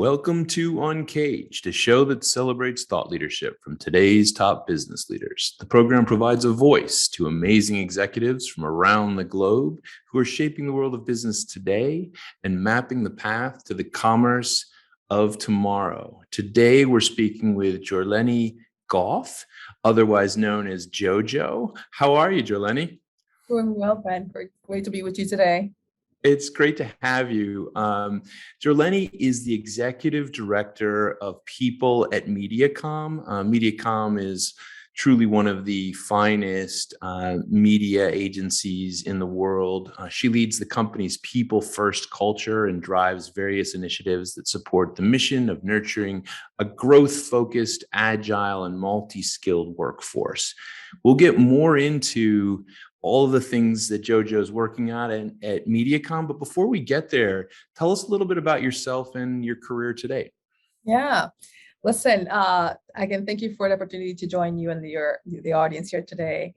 Welcome to UNCAGED, a show that celebrates thought leadership from today's top business leaders. The program provides a voice to amazing executives from around the globe who are shaping the world of business today and mapping the path to the commerce of tomorrow. Today, we're speaking with Yorlene Goff, otherwise known as JoJo. How are you, Yorlene? Doing well, Ben. Great to be with you today. It's great to have you. Yorlene is the executive director of people at MediaCom. MediaCom is truly one of the finest media agencies in the world. She leads the company's people-first culture and drives various initiatives that support the mission of nurturing a growth-focused, agile, and multi-skilled workforce. We'll get more into all of the things that JoJo's working on at MediaCom. But before we get there, tell us a little bit about yourself and your career today. Yeah. Listen, again, thank you for the opportunity to join you and the audience here today.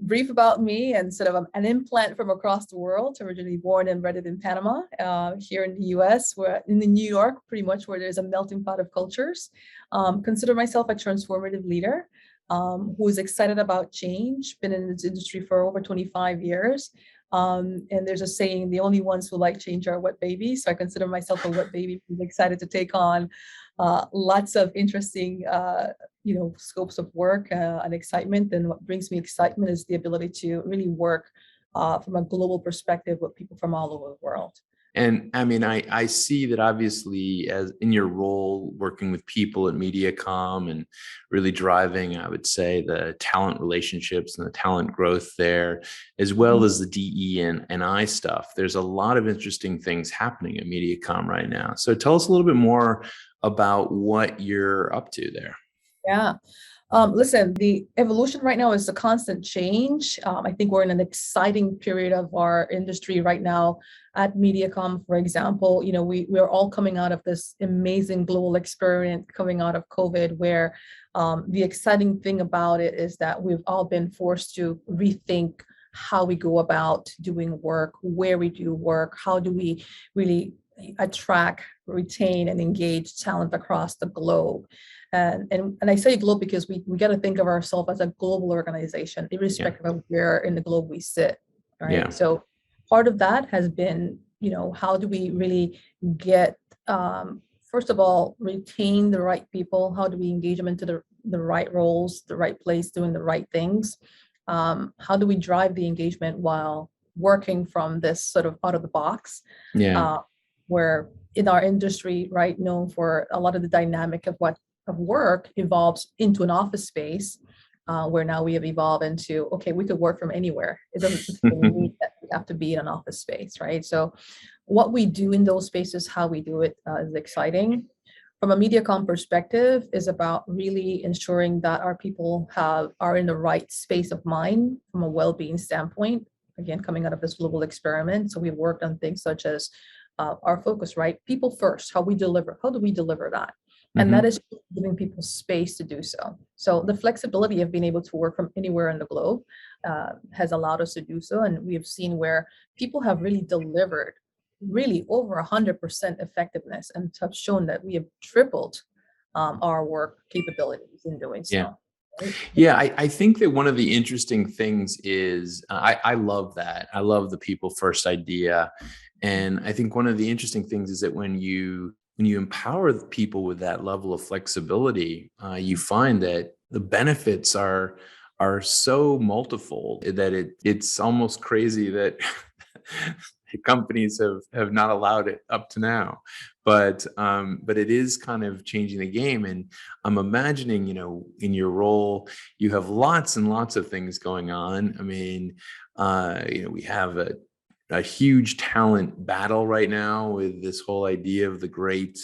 Brief about me, and sort of an implant from across the world, originally born and bred in Panama, here in the US, where in New York, pretty much where there's a melting pot of cultures. Consider myself a transformative leader. Who's excited about change, been in this industry for over 25 years. And there's a saying, the only ones who like change are wet babies. So I consider myself a wet baby who's excited to take on lots of interesting, scopes of work and excitement. And what brings me excitement is the ability to really work from a global perspective with people from all over the world. And I mean, I see that obviously as in your role working with people at MediaCom and really driving, I would say, the talent relationships and the talent growth there, as well as the DE&I stuff. There's a lot of interesting things happening at MediaCom right now. So tell us a little bit more about what you're up to there. Yeah. Listen, the evolution right now is a constant change. I think we're in an exciting period of our industry right now. At MediaCom, for example, we're all coming out of this amazing global experience coming out of COVID, where the exciting thing about it is that we've all been forced to rethink how we go about doing work, where we do work, how do we really attract, retain, and engage talent across the globe. And I say globe because we got to think of ourselves as a global organization, irrespective of where in the globe we sit, right? Yeah. So part of that has been, how do we really get, first of all, retain the right people? How do we engage them into the right roles, the right place, doing the right things? How do we drive the engagement while working from this sort of out of the box? Yeah. Where in our industry, right, known for a lot of the dynamic of work evolves into an office space, where now we have evolved into, okay, we could work from anywhere. It doesn't mean that we have to be in an office space, right? So what we do in those spaces, how we do it is exciting. From a MediaCom perspective, is about really ensuring that our people are in the right space of mind from a well-being standpoint, again, coming out of this global experiment. So we've worked on things such as our focus, right? People first, how do we deliver that? And that is giving people space to do so. So the flexibility of being able to work from anywhere in the globe has allowed us to do so. And we have seen where people have really delivered really over 100% effectiveness and have shown that we have tripled our work capabilities in doing so. Yeah. Yeah, I think that one of the interesting things is, I love that. I love the people first idea. And I think one of the interesting things is that when you empower people with that level of flexibility, you find that the benefits are so multifold that it's almost crazy that companies have not allowed it up to now. But it is kind of changing the game. And I'm imagining, in your role, you have lots and lots of things going on. I mean, we have a huge talent battle right now with this whole idea of the great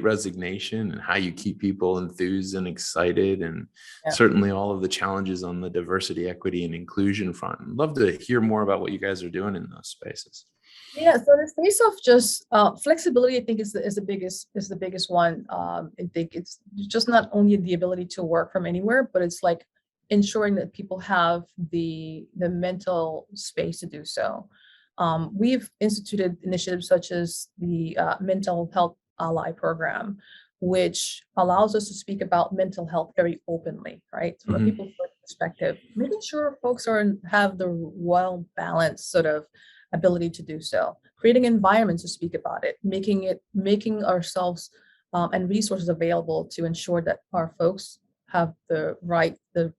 resignation and how you keep people enthused and excited, and certainly all of the challenges on the diversity, equity, and inclusion front. I'd love to hear more about what you guys are doing in those spaces. Yeah, so the space of just flexibility, I think is the biggest one. I think it's just not only the ability to work from anywhere, but it's like ensuring that people have the mental space to do so. We've instituted initiatives such as the mental health ally program, which allows us to speak about mental health very openly, right? From a people perspective, making sure folks have the well balanced sort of ability to do so, creating environments to speak about it, making ourselves and resources available to ensure that our folks have the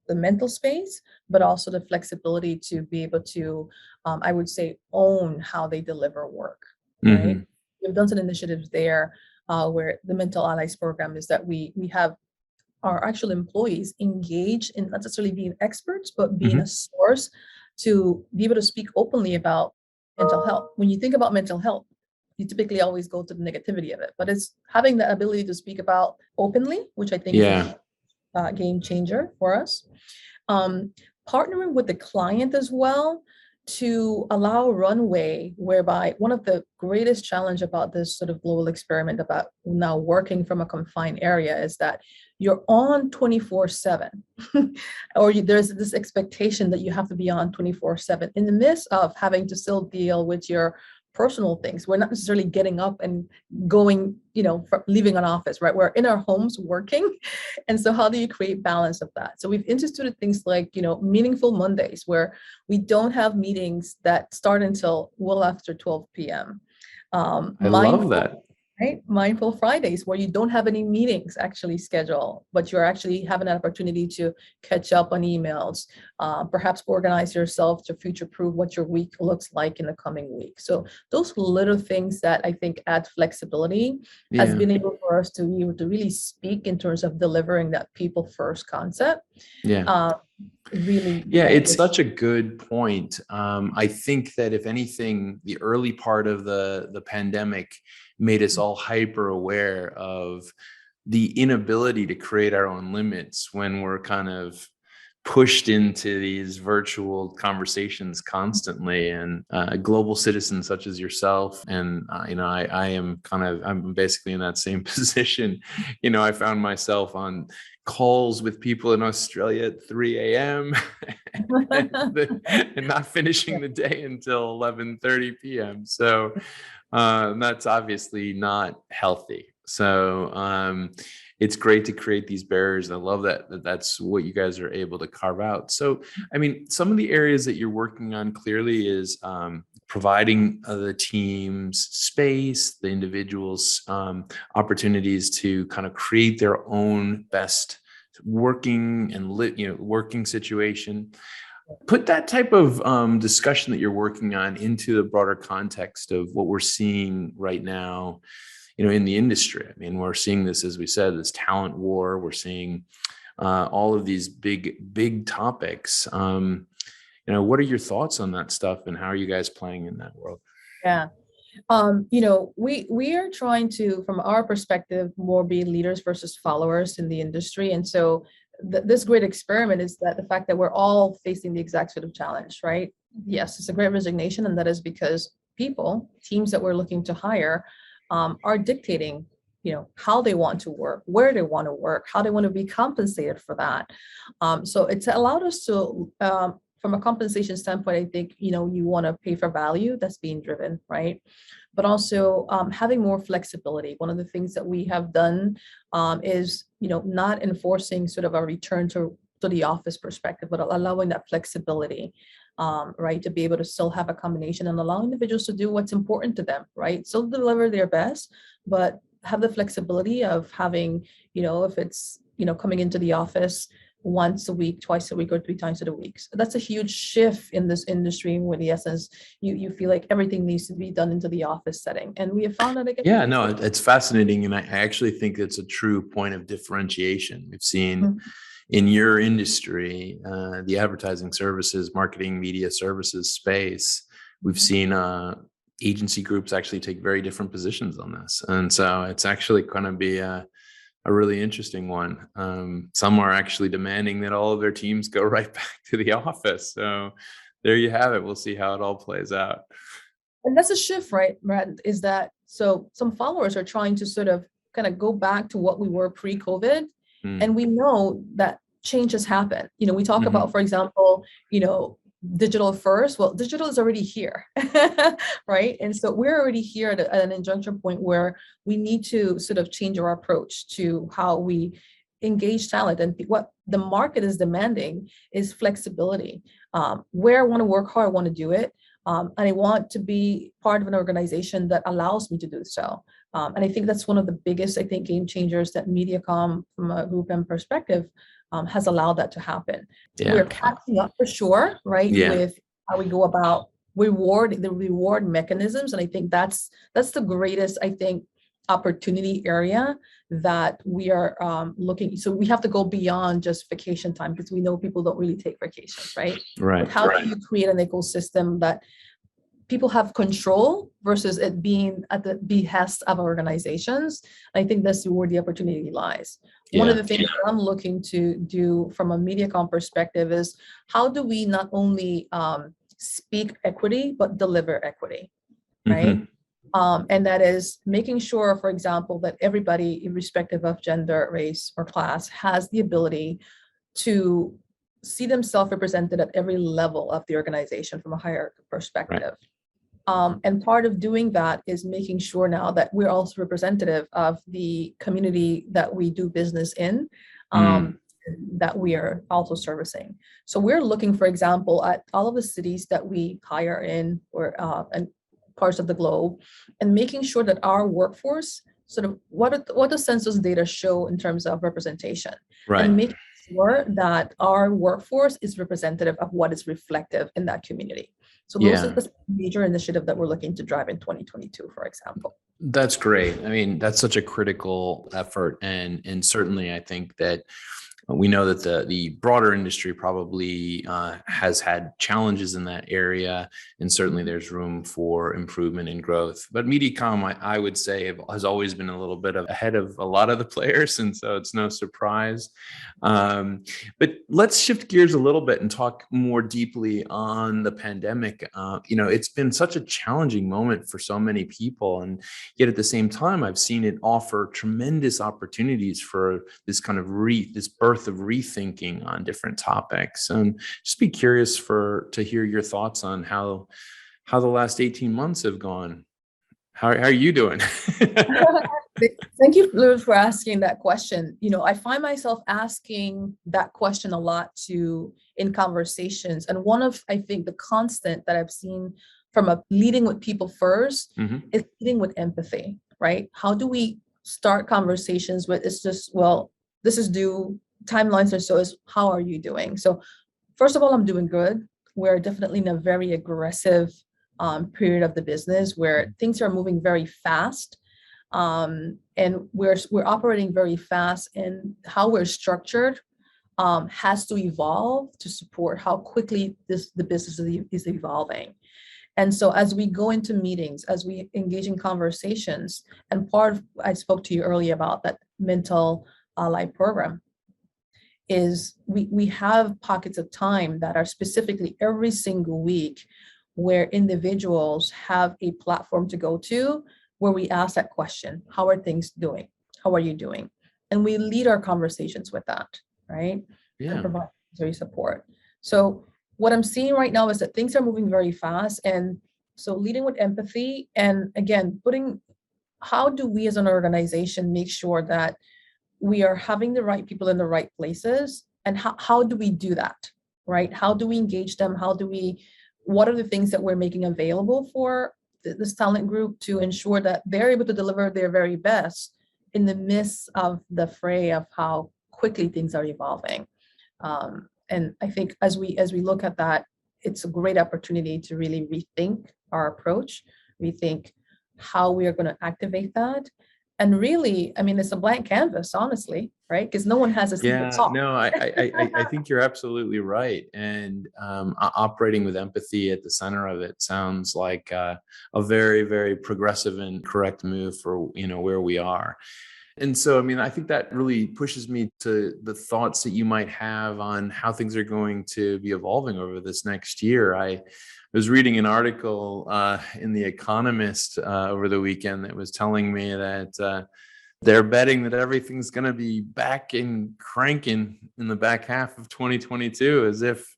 mental space, but also the flexibility to be able to, I would say, own how they deliver work, right? We've done some initiatives there where the Mental Allies program is that we have our actual employees engage in not necessarily being experts, but being a source to be able to speak openly about mental health. When you think about mental health, you typically always go to the negativity of it, but it's having the ability to speak about openly, which I think is a game changer for us. Partnering with the client as well to allow runway, whereby one of the greatest challenge about this sort of global experiment about now working from a confined area is that you're on 24/7 or there's this expectation that you have to be on 24/7 in the midst of having to still deal with your personal things. We're not necessarily getting up and going, leaving an office, right? We're in our homes working. And so how do you create balance of that? So we've instituted things like, meaningful Mondays where we don't have meetings that start until well after 12 p.m. I love that. Right? Mindful Fridays, where you don't have any meetings actually scheduled, but you're actually having an opportunity to catch up on emails, perhaps organize yourself to future-proof what your week looks like in the coming week. So those little things that I think add flexibility has been able for us to be able to really speak in terms of delivering that people first concept. It's such a good point. I think that if anything, the early part of the pandemic made us all hyper aware of the inability to create our own limits when we're kind of pushed into these virtual conversations constantly. And global citizens such as yourself, and I'm basically in that same position. I found myself on calls with people in Australia at 3 a.m. and not finishing the day until 11:30 p.m. So that's obviously not healthy. So it's great to create these barriers. I love that's what you guys are able to carve out. So, I mean, some of the areas that you're working on clearly is providing the teams space, the individuals opportunities to kind of create their own best working and working situation. Put that type of discussion that you're working on into the broader context of what we're seeing right now, in the industry. I mean, we're seeing this, as we said, this talent war. We're seeing all of these big topics. What are your thoughts on that stuff, and how are you guys playing in that world? Yeah. We are trying to, from our perspective, more be leaders versus followers in the industry. And so this great experiment is that the fact that we're all facing the exact sort of challenge, right? Yes, it's a great resignation, and that is because teams that we're looking to hire, are dictating, how they want to work, where they want to work, how they want to be compensated for that. So it's allowed us to, from a compensation standpoint, I think, you want to pay for value that's being driven, right? But also having more flexibility. One of the things that we have done is, not enforcing sort of a return to the office perspective, but allowing that flexibility, right, to be able to still have a combination and allow individuals to do what's important to them, right? Still deliver their best, but have the flexibility of having, if it's, coming into the office once a week, twice a week, or 3 times a week. So that's a huge shift in this industry where the essence, you feel like everything needs to be done into the office setting. And we have found that again. Yeah, no, it's fascinating. And I actually think it's a true point of differentiation. We've seen in your industry, the advertising services, marketing, media services space, we've seen agency groups actually take very different positions on this. And so it's actually going to be a really interesting one. Some are actually demanding that all of their teams go right back to the office. So there you have it. We'll see how it all plays out. And that's a shift, right, Brad? Is that so some followers are trying to sort of kind of go back to what we were pre-COVID. And we know that change has happened. We talk about, for example, digital first. Well, digital is already here, right? And so we're already here at an injunction point where we need to sort of change our approach to how we engage talent. And what the market is demanding is flexibility. Where I want to work hard, I want to do it. And I want to be part of an organization that allows me to do so. And I think that's one of the biggest, game changers that MediaCom, from a Group M perspective, has allowed that to happen. Yeah. We're catching up for sure, right? Yeah. With how we go about the reward mechanisms. And I think that's the greatest, opportunity area that we are looking. So we have to go beyond just vacation time, because we know people don't really take vacations, right? Right. But how do you create an ecosystem that people have control versus it being at the behest of organizations? I think that's where the opportunity lies. One of the things that I'm looking to do from a MediaCom perspective is how do we not only speak equity, but deliver equity, right? Mm-hmm. And that is making sure, for example, that everybody, irrespective of gender, race, or class, has the ability to see themselves represented at every level of the organization from a higher perspective. And part of doing that is making sure now that we're also representative of the community that we do business in, that we are also servicing. So we're looking, for example, at all of the cities that we hire in, or and parts of the globe, and making sure that our workforce, sort of what the census data show in terms of representation, and making sure that our workforce is representative of what is reflective in that community. So those are the major initiative that we're looking to drive in 2022, for example. That's great. I mean, that's such a critical effort. And certainly I think that we know that the broader industry probably has had challenges in that area, and certainly there's room for improvement and growth. But MediaCom, I would say, has always been a little bit ahead of a lot of the players, and so it's no surprise. But let's shift gears a little bit and talk more deeply on the pandemic. It's been such a challenging moment for so many people, and yet at the same time, I've seen it offer tremendous opportunities for this kind of this birth of rethinking on different topics. And just be curious to hear your thoughts on how the last 18 months have gone. How are you doing? Thank you for asking that question. I find myself asking that question a lot in conversations. And one of, the constant that I've seen from leading with people first is leading with empathy, right? How do we start conversations with, it's just, well, this is due, timelines are so, is how are you doing? So first of all, I'm doing good. We're definitely in a very aggressive period of the business where things are moving very fast. And we're operating very fast, and how we're structured has to evolve to support how quickly the business is evolving. And so as we go into meetings, as we engage in conversations, and I spoke to you earlier about that mental ally program, is we have pockets of time that are specifically every single week where individuals have a platform to go to where we ask that question: how are things doing? How are you doing? And we lead our conversations with that, right? And provide necessary support. So what I'm seeing right now is that things are moving very fast. And so leading with empathy, and again, how do we as an organization make sure that we are having the right people in the right places? And how do we do that, right? How do we engage them? What are the things that we're making available for this talent group to ensure that they're able to deliver their very best in the midst of the fray of how quickly things are evolving? And I think as we look at that, it's a great opportunity to really rethink our approach, rethink how we are going to activate that. And really, it's a blank canvas, honestly, right? Because no one has a secret sauce. No, I think you're absolutely right. And operating with empathy at the center of it sounds like a very, very progressive and correct move for, where we are. And so, I think that really pushes me to the thoughts that you might have on how things are going to be evolving over this next year. I was reading an article in The Economist over the weekend that was telling me that they're betting that everything's going to be back and cranking in the back half of 2022, as if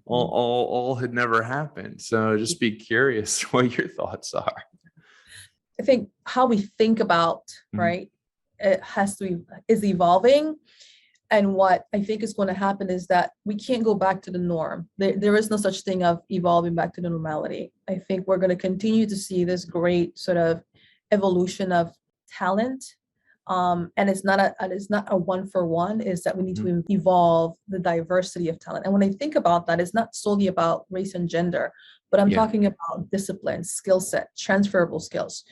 all had never happened. So just be curious what your thoughts are. I think how we think about, right, it is evolving. And what I think is going to happen is that we can't go back to the norm. There is no such thing of evolving back to the normality. I think we're going to continue to see this great sort of evolution of talent. And it's not a one for one, is that we need to evolve the diversity of talent. And when I think about that, it's not solely about race and gender, but I'm talking about discipline, skill set, transferable skills.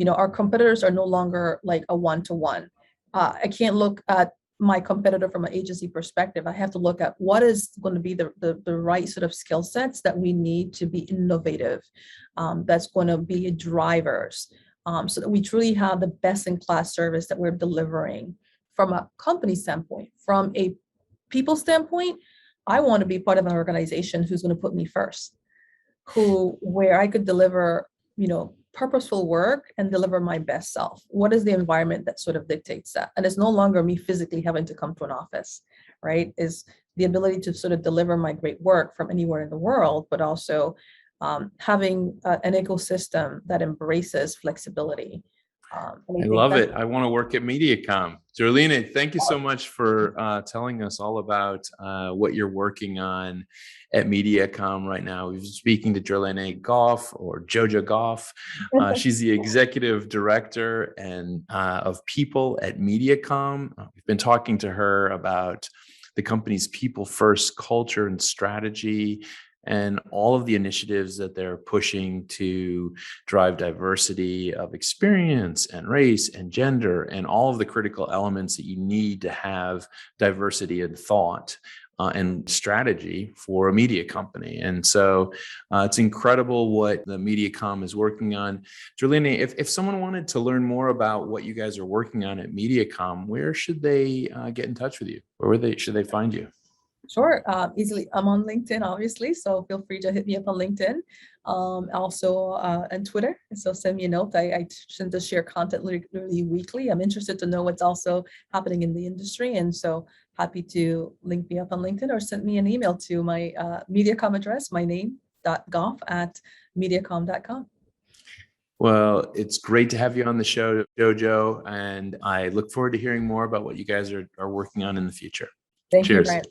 Our competitors are no longer like a one-to-one. I can't look at my competitor from an agency perspective. I have to look at what is going to be the right sort of skill sets that we need to be innovative, that's going to be drivers, so that we truly have the best in class service that we're delivering from a company standpoint. From a people standpoint, I want to be part of an organization who's going to put me first, where I could deliver, purposeful work and deliver my best self. What is the environment that sort of dictates that? And it's no longer me physically having to come to an office, right? Is the ability to sort of deliver my great work from anywhere in the world, but also having an ecosystem that embraces flexibility. I love it. I want to work at MediaCom. Yorlene, thank you so much for telling us all about what you're working on at MediaCom right now. We've been speaking to Yorlene Goff, or Jojo Goff. She's the executive director and of people at MediaCom. We've been talking to her about the company's people first culture and strategy, and all of the initiatives that they're pushing to drive diversity of experience and race and gender and all of the critical elements that you need to have diversity in thought and strategy for a media company. And so it's incredible what the MediaCom is working on. Yorlene, if someone wanted to learn more about what you guys are working on at MediaCom, where should they get in touch with you? Where should they find you? Sure, easily. I'm on LinkedIn, obviously, so feel free to hit me up on LinkedIn. Also on Twitter, so send me a note. I tend to share content literally weekly. I'm interested to know what's also happening in the industry, and so happy to link me up on LinkedIn or send me an email to my MediaCom address, my name, .goff@mediacom.com. Well, it's great to have you on the show, Jojo, and I look forward to hearing more about what you guys are working on in the future. Thank you, Cheers. Brian.